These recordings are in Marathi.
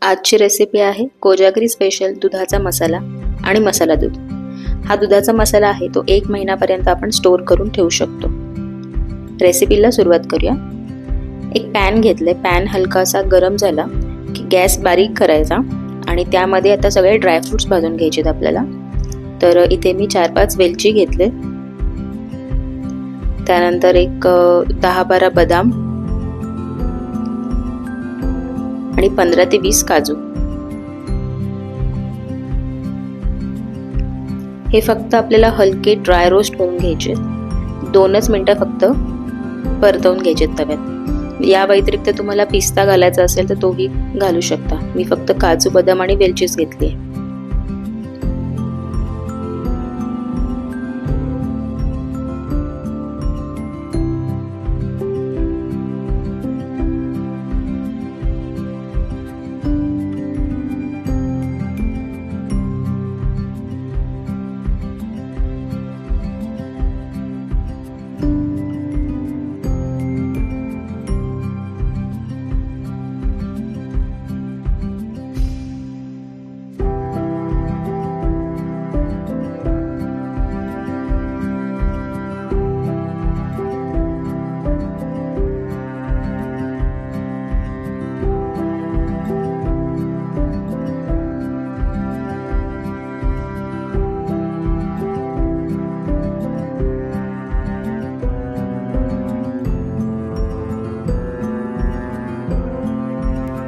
आजची रेसिपी आहे कोजागरी स्पेशल दुधाचा मसाला आणि मसाला दूध। हा दुधाचा मसाला आहे तो 1 महिन्यापर्यंत आपण स्टोर करून ठेवू शकतो। रेसिपीला सुरुवात करूया। एक पॅन घेतले, पॅन हलकासा गरम झाला की गॅस बारीक करायचा आणि त्यामध्ये आता सगळे ड्रायफ्रुट्स भाजून घ्यायचे आपल्याला। तर इथे मी 4-5 वेलची घेतले, त्यानंतर एक 10-12 बदाम आणि 15 ते 20 काजू। हे फक्त आपल्याला हलके ड्राय रोस्ट करून घ्यायचे, 2च मिनिटं फक्त परतवून घ्यायचे तव्यात। या व्यतिरिक्त तुम्हाला पिस्ता घालायचा असेल तर तोही घालू शकता। मी फक्त काजू, बदाम आणि वेलचीच घेतली आहे।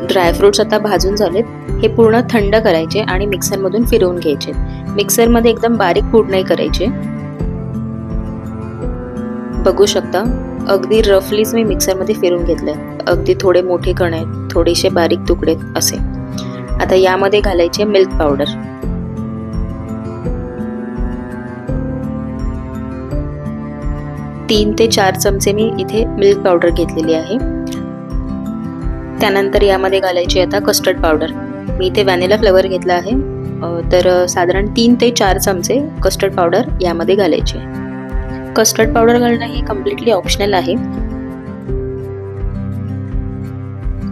ड्रायफ्रुट्स आता भाजून झालेत, हे पूर्ण थंड करायचे आणि मिक्सर मधून फिरवून घ्यायचे। मिक्सर मध्ये एकदम बारीक पूड नाही करायचे। बघू शकता अगदी रफलीच मी मिक्सर मध्ये फिरवून घेतलंय। अगदी थोडे मोठे कण आहेत, थोडेसे बारीक तुकडे असे। आता यामध्ये घालायचे मिल्क पावडर। तीन ते 4 चमचे मी इथे मिल्क पावडर घेतलेली आहे। त्यानंतर यामध्ये घालायची आता कस्टर्ड पावडर। मी इथे व्हॅनिला फ्लेवर घेतला आहे, तर साधारण 3 ते 4 चमचे कस्टर्ड पावडर यामध्ये घालायचे। कस्टर्ड पावडर घालणं हे कम्प्लिटली ऑप्शनल आहे।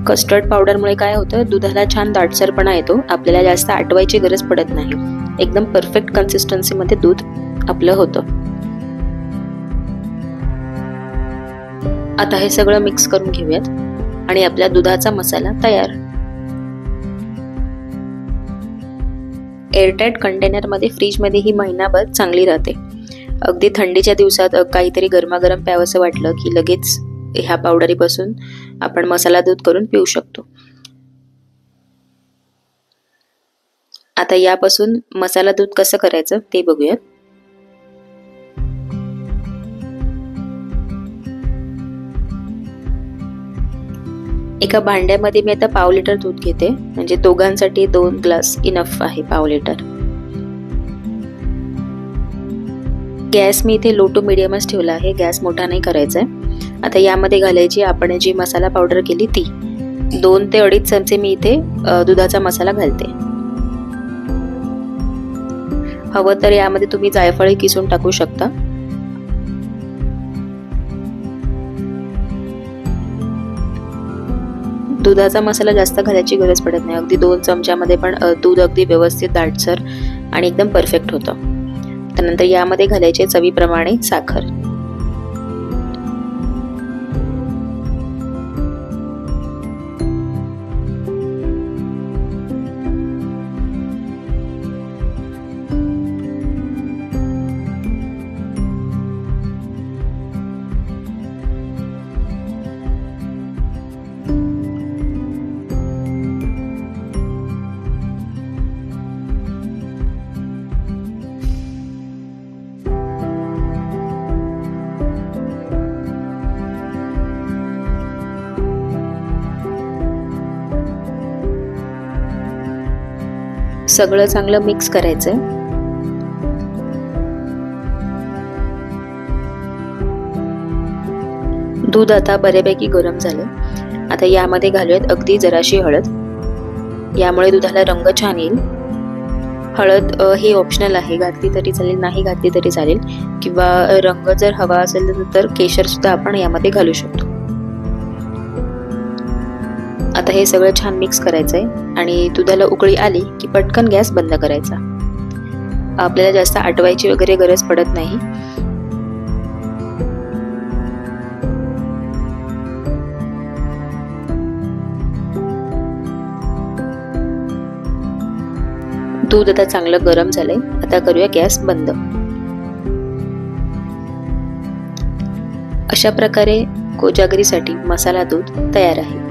कस्टर्ड पावडरमुळे काय होतं, दुधाला छान दाटसरपणा येतो, आपल्याला जास्त आटवायची गरज पडत नाही। एकदम परफेक्ट कन्सिस्टन्सी मध्ये दूध आपलं होतं। आता हे सगळं मिक्स करून घेऊयात आणि आपला दुधाचा मसाला तयार। एअरटाइट कंटेनर मध्ये फ्रीज मध्ये ही महिनाभर चांगली राहते। अगदी थंडीच्या दिवसात काहीतरी गरमागरम प्यावंसं वाटलं की लगेच ह्या पावडरीपासून आपण मसाला दूध करून पिऊ शकतो। आता यापासून मसाला दूध कसं करायचं ते बघूयात। एका भांड्यामध्ये मी आता पाव लिटर दूध घेते, म्हणजे दोघांसाठी 2 ग्लास इनफ आहे, पाव लिटर। गॅस मी इथे लो टू मीडियमच ठेवला आहे, गॅस मोठा नाही करायचा आहे। आता यामध्ये घालायची आपण जी मसाला पावडर केली ती 2 ते 2.5 चमचे मी इथे दुधाचा मसाला घालते। हवं तर यामध्ये तुम्ही जायफळ किसून टाकू शकता। दुधाचा मसाला जास्त घालायची गरज पडत नाही, अगदी 2 चमच्यामध्ये पण दूध अगदी व्यवस्थित दाटसर आणि एकदम परफेक्ट होतं। त्यानंतर यामध्ये घालायचे चवीप्रमाणे साखर। सगळं चांगलं मिक्स करायचंय। दूध आता बऱ्यापैकी गरम झाले। आता यामध्ये घालूयात अगदी जराशी हळद, यामुळे दुधाला रंग छान येईल। हळद हे ऑप्शनल आहे, घातली तरी चालेल, नाही घातली तरी चालेल, किंवा रंग जर हवा असेल तर केशर सुद्धा आपण यामध्ये घालू शकतो। आता हे सगळं छान मिक्स करायचं आहे आणि दुधाला उकळी आली की पटकन गॅस बंद करायचा. आपल्याला जास्त आटवायची वगैरे गरज पडत नाही. दूध आता चांगलं गरम झालंय. आता करूया गॅस बंद. अशा प्रकारे कोजागरीसाठी मसाला दूध तयार आहे.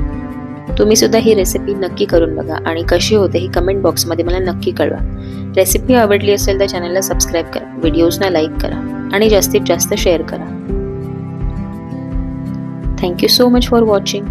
तुम्ही सुद्धा ही रेसिपी नक्की करून बघा आणि कशी होते ही कमेंट बॉक्समध्ये मला नक्की कळवा. रेसिपी आवडली असेल तर चॅनलला सबस्क्राईब करा, व्हिडिओजना लाईक करा आणि जास्तीत जास्त शेअर करा. Thank you so much for watching.